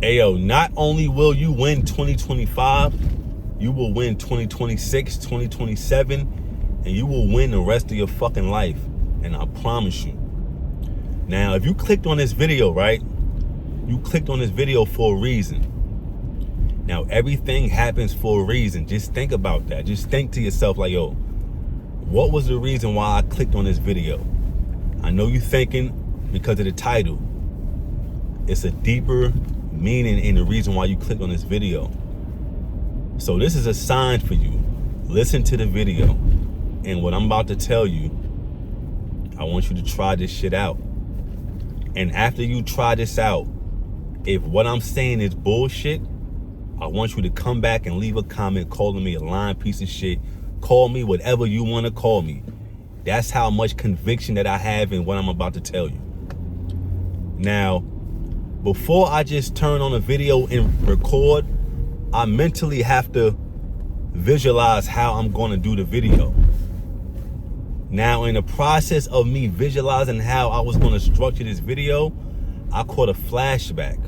Ayo, not only will you win 2025, you will win 2026, 2027, and you will win the rest of your fucking life. And I promise you. Now, if you clicked on this video, right? You clicked on this video for a reason. Now, everything happens for a reason. Just think about that. Just think to yourself like, yo, what was the reason why I clicked on this video? I know you're thinking because of the title. It's a deeper meaning in the reason why you clicked on this video. So this is a sign for you. Listen to the video. And what I'm about to tell you, I want you to try this shit out. And after you try this out, if what I'm saying is bullshit, I want you to come back and leave a comment calling me a lying piece of shit. Call me whatever you want to call me. That's how much conviction that I have in what I'm about to tell you. Now, before I just turn on a video and record, I mentally have to visualize how I'm going to do the video. Now, in the process of me visualizing how I was going to structure this video, I caught a flashback.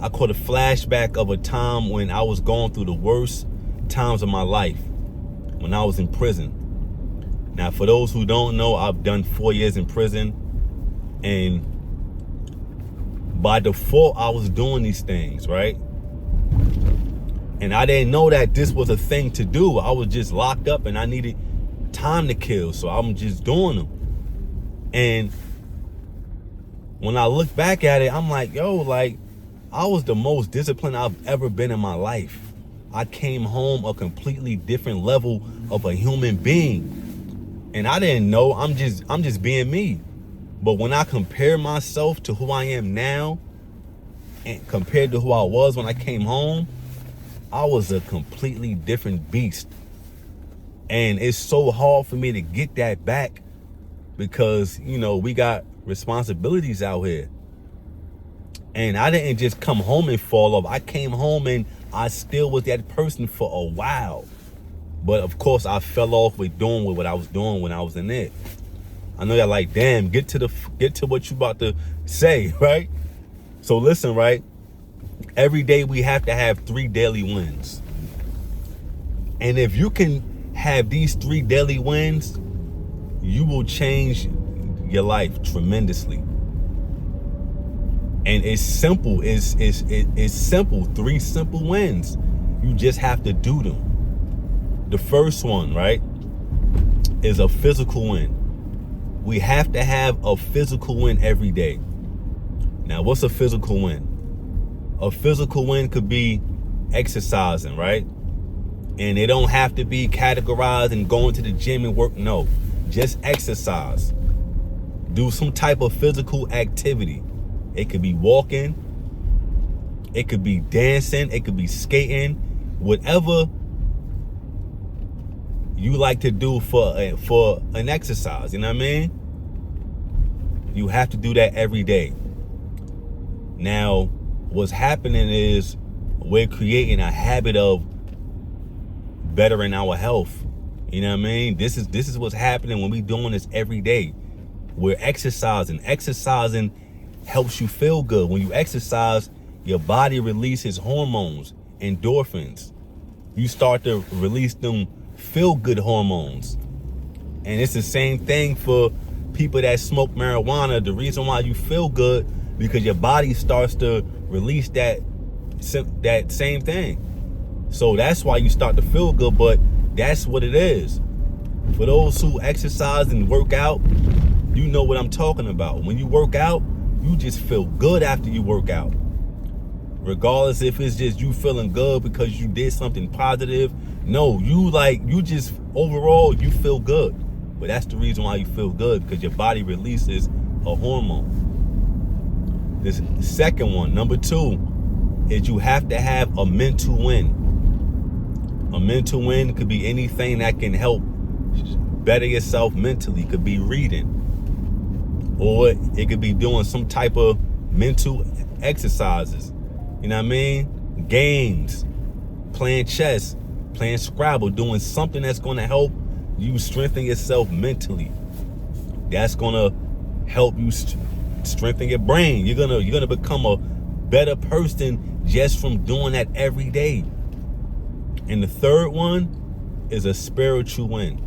I caught a flashback of a time when I was going through the worst times of my life, when I was in prison. Now, for those who don't know, I've done 4 years in prison, and by default, I was doing these things, right? And I didn't know that this was a thing to do. I was just locked up and I needed time to kill, so I'm just doing them. And when I look back at it, I'm like, yo, like, I was the most disciplined I've ever been in my life. I came home a completely different level of a human being. And I didn't know, I'm just being me. But when I compare myself to who I am now and compared to who I was when I came home, I was a completely different beast. And it's so hard for me to get that back because, you know, we got responsibilities out here. And I didn't just come home and fall off. I came home and I still was that person for a while. But of course, I fell off with doing what I was doing when I was in it. I know y'all like, damn, get to what you about to say, right? So listen, right? Every day we have to have 3 daily wins. And if you can have these 3 daily wins, you will change your life tremendously. And it's simple. It's simple. 3 simple wins. You just have to do them. The first one, right, is a physical win. We have to have a physical win every day. Now, what's a physical win? A physical win could be exercising, right? And it don't have to be categorized and going to the gym and work. No, just exercise. Do some type of physical activity. It could be walking. It could be dancing. It could be skating. Whatever you like to do for an exercise, you know what I mean? You have to do that every day. Now, what's happening is we're creating a habit of bettering our health. You know what I mean? This is what's happening when we doing this every day. We're exercising. Exercising helps you feel good. When you exercise, your body releases hormones, endorphins. You start to release them feel-good hormones. And it's the same thing for people that smoke marijuana. The reason why you feel good, because your body starts to release that same thing. So that's why you start to feel good, but that's what it is. For those who exercise and work out, you know what I'm talking about. When you work out, you just feel good after you work out. Regardless if it's just you feeling good because you did something positive. No, you just overall, you feel good. But that's the reason why you feel good, because your body releases a hormone. This second one, number 2, is you have to have a mental win. A mental win could be anything that can help better yourself mentally. It could be reading, or it could be doing some type of mental exercises. You know what I mean? Games, playing chess, playing Scrabble, doing something that's going to help you strengthen yourself mentally. That's going to help you strengthen your brain. You're gonna become better person just from doing that every day. And the third one is a spiritual win.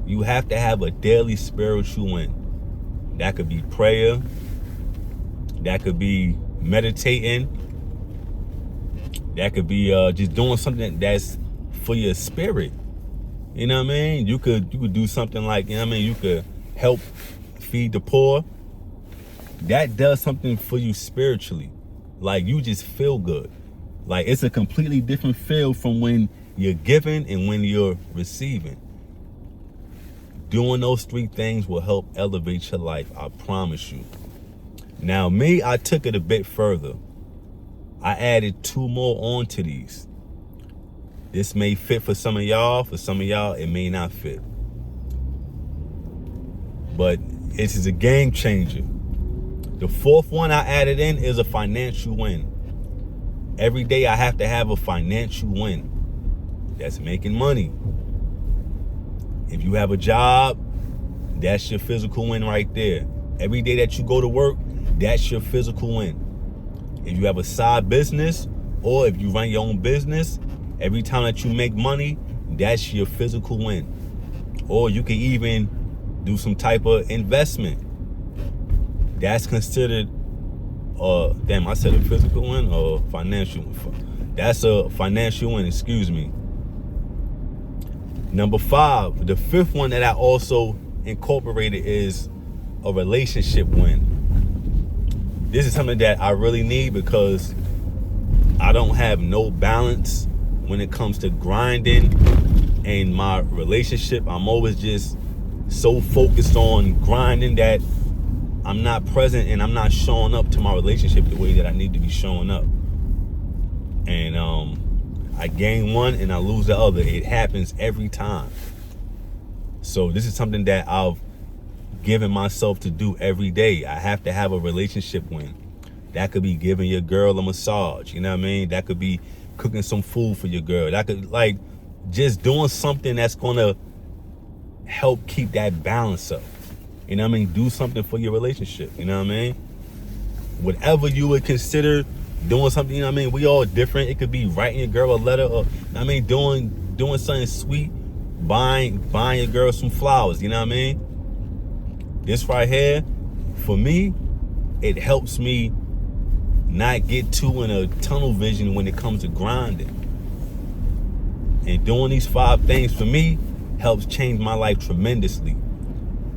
You have to have a daily spiritual win. That could be prayer. That could be meditating. That could be just doing something that's for your spirit. You know what I mean? You could do something like, you know what I mean? You could help feed the poor. That does something for you spiritually. Like, you just feel good. Like, it's a completely different feel from when you're giving and when you're receiving. Doing those three things will help elevate your life, I promise you. Now, me, I took it a bit further. I added 2 more onto these. This may fit for some of y'all. For some of y'all, it may not fit. But it is a game changer. The 4th one I added in is a financial win. Every day I have to have a financial win. That's making money. If you have a job, that's your physical win right there. Every day that you go to work, that's your physical win. If you have a side business, or if you run your own business, every time that you make money, that's your physical win. Or you can even do some type of investment. That's considered, I said a physical win or financial win? That's a financial win, excuse me. Number 5, the 5th one that I also incorporated is a relationship win. This is something that I really need because I don't have no balance when it comes to grinding and my relationship. I'm always just so focused on grinding that I'm not present and I'm not showing up to my relationship the way that I need to be showing up. And I gain one and I lose the other. It happens every time. So this is something that I've given myself to do every day. I have to have a relationship win. That could be giving your girl a massage. You know what I mean? That could be cooking some food for your girl. That could, like, just doing something that's going to help keep that balance up. You know what I mean? Do something for your relationship. You know what I mean? Whatever you would consider doing something, you know what I mean? We all different. It could be writing your girl a letter, or, I mean, doing something sweet, buying your girl some flowers. You know what I mean? This right here, for me, it helps me not get too in a tunnel vision when it comes to grinding. And doing these 5 things for me helps change my life tremendously.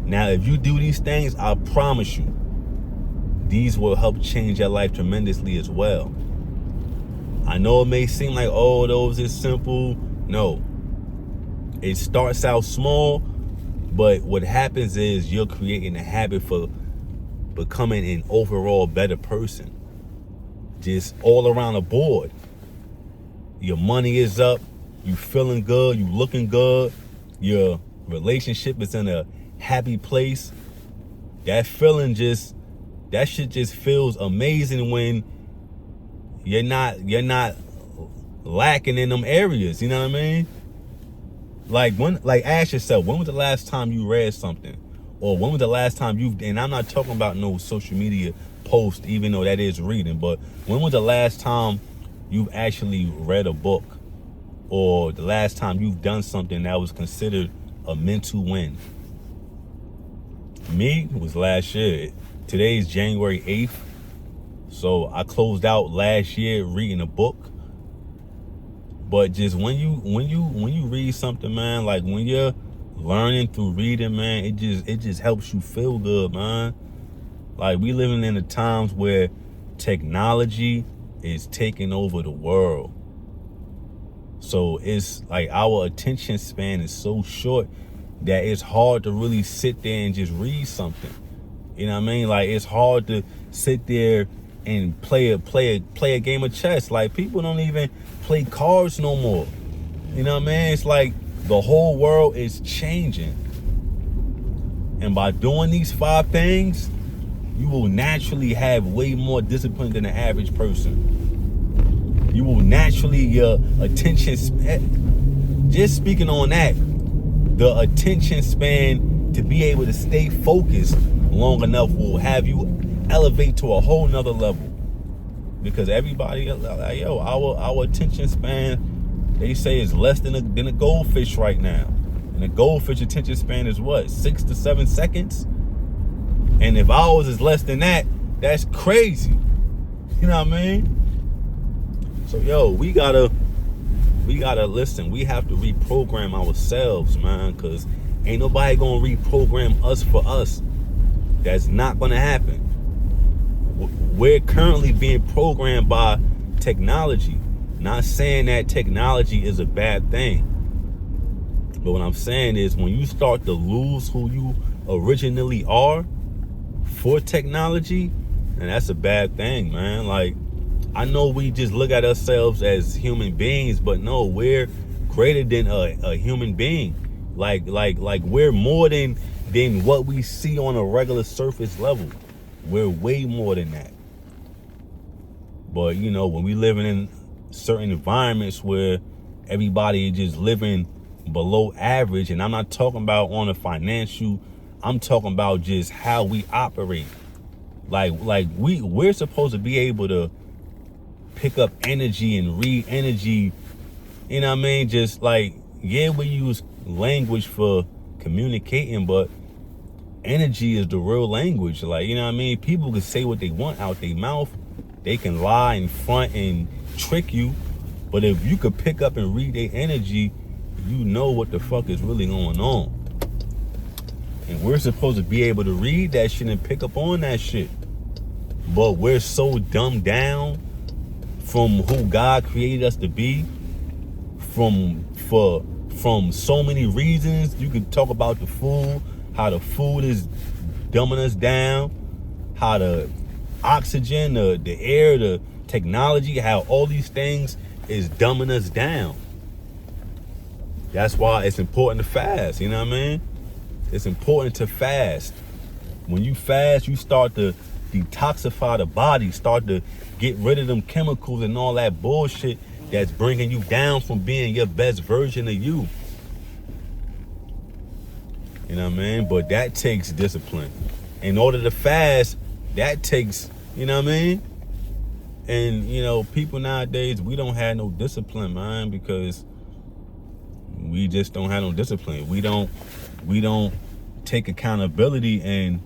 Now, if you do these things, I promise you, these will help change your life tremendously as well. I know it may seem like, oh, those is simple. No. It starts out small, but what happens is you're creating a habit for becoming an overall better person. Just all around the board. Your money is up. You feeling good. You looking good. Your relationship is in a happy place. That shit just feels amazing when you're not lacking in them areas. You know what I mean? Like ask yourself, when was the last time you read something? Or when was the last time and I'm not talking about no social media post, even though that is reading, but when was the last time you've actually read a book? Or the last time you've done something that was considered a mental win? Me, it was last year. Today is January 8th. So I closed out last year reading a book. But just when you read something, man, like when you're learning through reading, man, it just helps you feel good, man. Like, we living in the times where technology is taking over the world. So it's like our attention span is so short that it's hard to really sit there and just read something. You know what I mean? Like, it's hard to sit there and play a game of chess. Like, people don't even play cards no more. You know what I mean? It's like the whole world is changing. And by doing these 5 things, you will naturally have way more discipline than the average person. You will naturally, your attention span, just speaking on that, the attention span to be able to stay focused long enough will have you elevate to a whole nother level. because everybody like, yo, our attention span, they say, is less than a goldfish right now. And a goldfish attention span is what, 6 to 7 seconds? And if ours is less than that, that's crazy. You know what I mean? So yo, we gotta listen. We have to reprogram ourselves, man, because ain't nobody gonna reprogram us for us. That's not gonna happen. We're currently being programmed by technology. Not saying that technology is a bad thing, but what I'm saying is, when you start to lose who you originally are for technology, and that's a bad thing, man. Like, I know we just look at ourselves as human beings, but no, we're greater than a human being. Like we're more than what we see on a regular surface level. We're way more than that. But you know, when we living in certain environments where everybody is just living below average, and I'm not talking about on a financial, I'm talking about just how we operate. Like we're supposed to be able to pick up energy and read energy. You know what I mean? Just like, yeah, we use language for communicating, but energy is the real language. Like, you know what I mean? People can say what they want out their mouth. They can lie in front and trick you. But if you could pick up and read their energy, you know what the fuck is really going on. And we're supposed to be able to read that shit and pick up on that shit. But we're so dumbed down from who God created us to be, from so many reasons. You could talk about the food, how the food is dumbing us down, how the oxygen, the air, the technology, how all these things is dumbing us down. That's why it's important to fast, you know what I mean? It's important to fast. When you fast, you start to detoxify the body, start to get rid of them chemicals and all that bullshit that's bringing you down from being your best version of you. You know what I mean? But that takes discipline. In order to fast, that takes, you know what I mean? And, you know, people nowadays, we don't have no discipline, man, because we just don't have no discipline. We don't take accountability and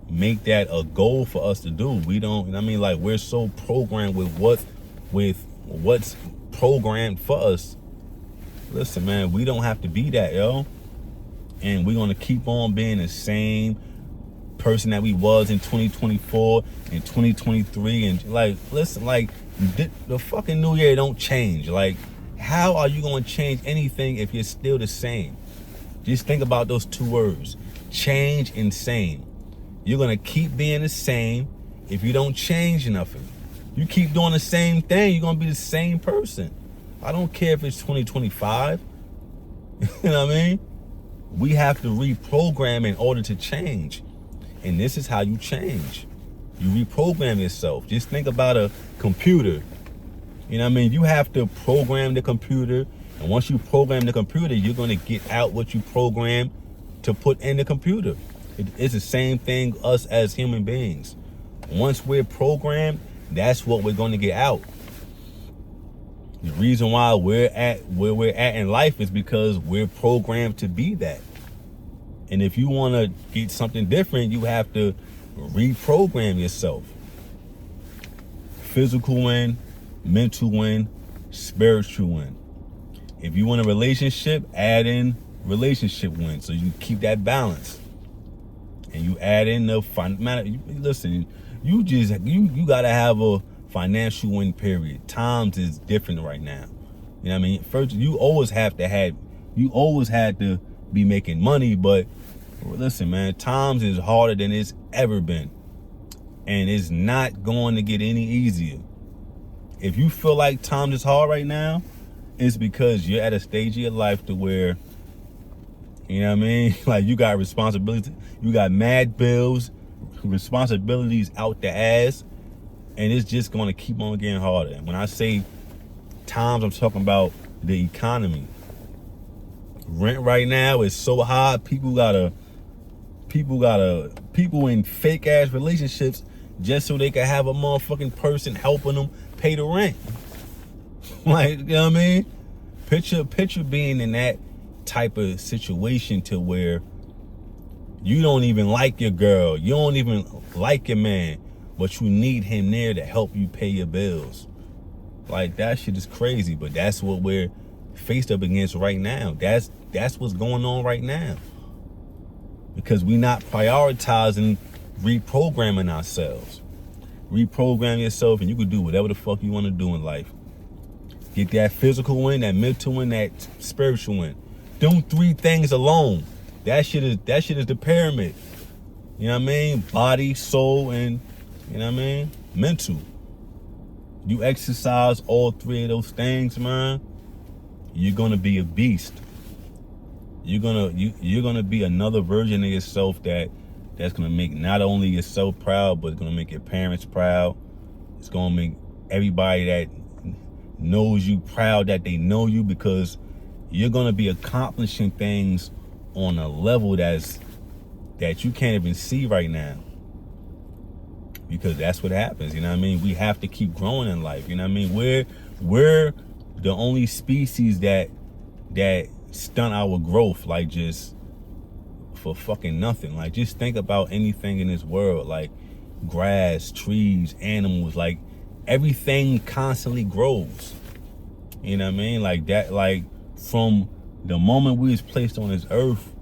make that a goal for us to do. We don't, I mean, like, we're so programmed with what's programmed for us. Listen, man, we don't have to be that, yo. And we're going to keep on being the same person that we was in 2024 and 2023. And like, listen, like, the fucking new year don't change. Like, how are you going to change anything if you're still the same? Just think about those two words, change and same. You're going to keep being the same if you don't change nothing. You keep doing the same thing, you're going to be the same person. I don't care if it's 2025. You know what I mean? We have to reprogram in order to change. And this is how you change. You reprogram yourself. Just think about a computer. You know what I mean? You have to program the computer. And once you program the computer, you're going to get out what you program to put in the computer. It's the same thing us as human beings. Once we're programmed, that's what we're going to get out. The reason why we're at where we're at in life is because we're programmed to be that. And if you want to get something different, you have to reprogram yourself. Physical win, mental win, spiritual win. If you want a relationship, add in relationship win, so you keep that balance. And you add in the listen, you gotta have a financial win period. Times is different right now. You know what I mean? First, you always had to be making money, but listen, man, times is harder than it's ever been. And it's not going to get any easier. If you feel like times is hard right now, it's because you're at a stage of your life to where, you know what I mean? Like, you got responsibility, you got mad bills, responsibilities out the ass, and it's just going to keep on getting harder. And when I say times, I'm talking about the economy. Rent right now is so high. People in fake ass relationships just so they can have a motherfucking person helping them pay the rent. Like, you know what I mean? Picture being in that type of situation to where you don't even like your girl, you don't even like your man, but you need him there to help you pay your bills. Like, that shit is crazy, but that's what we're faced up against right now. That's what's going on right now. Because we not prioritizing reprogramming ourselves. Reprogram yourself and you can do whatever the fuck you want to do in life. Get that physical win, that mental win, that spiritual win. Them 3 things alone. That shit is the pyramid. You know what I mean? Body, soul, and, you know what I mean? Mental. You exercise all 3 of those things, man, you're gonna be a beast. You're gonna be another version of yourself that's gonna make not only yourself proud, but it's gonna make your parents proud. It's gonna make everybody that knows you proud that they know you, because you're gonna be accomplishing things on a level that you can't even see right now. Because that's what happens, you know what I mean? We have to keep growing in life, you know what I mean? We're the only species that stunt our growth, like, just for fucking nothing. Like, just think about anything in this world, like grass, trees, animals, like everything constantly grows. You know what I mean? Like that, like from the moment we was placed on this earth,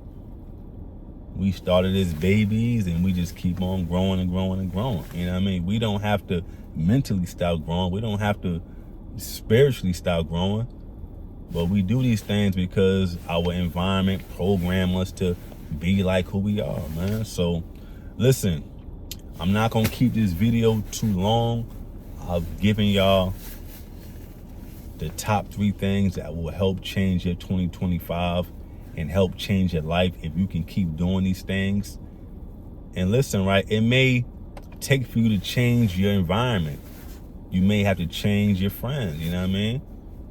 we started as babies and we just keep on growing and growing and growing. You know what I mean? We don't have to mentally stop growing. We don't have to spiritually stop growing. But we do these things because our environment program us to be like who we are, man. So listen, I'm not gonna keep this video too long. I've given y'all the top 3 things that will help change your 2025 and help change your life if you can keep doing these things. And listen, right, it may take for you to change your environment. You may have to change your friends, you know what I mean?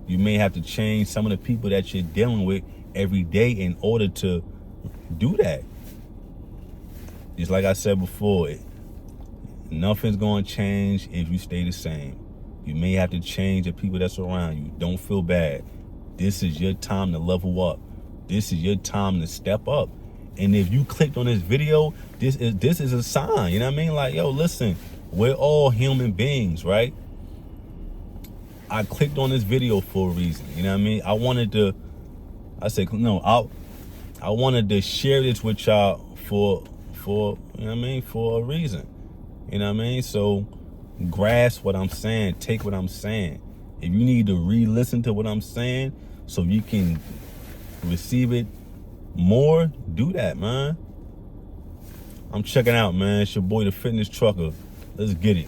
You may have to change some of the people that you're dealing with every day in order to do that. Just like I said before, nothing's going to change if you stay the same. You may have to change the people that's around you. Don't feel bad. This is your time to level up. This is your time to step up. And if you clicked on this video, this is a sign, you know what I mean? Like, yo, listen, we're all human beings, right? I clicked on this video for a reason, you know what I mean? I wanted to share this with y'all for you know what I mean, for a reason. You know what I mean? So grasp what I'm saying, take what I'm saying. If you need to re-listen to what I'm saying so you can receive it more, do that, man. I'm checking out, man. It's your boy, the Fitness Trucker. Let's get it.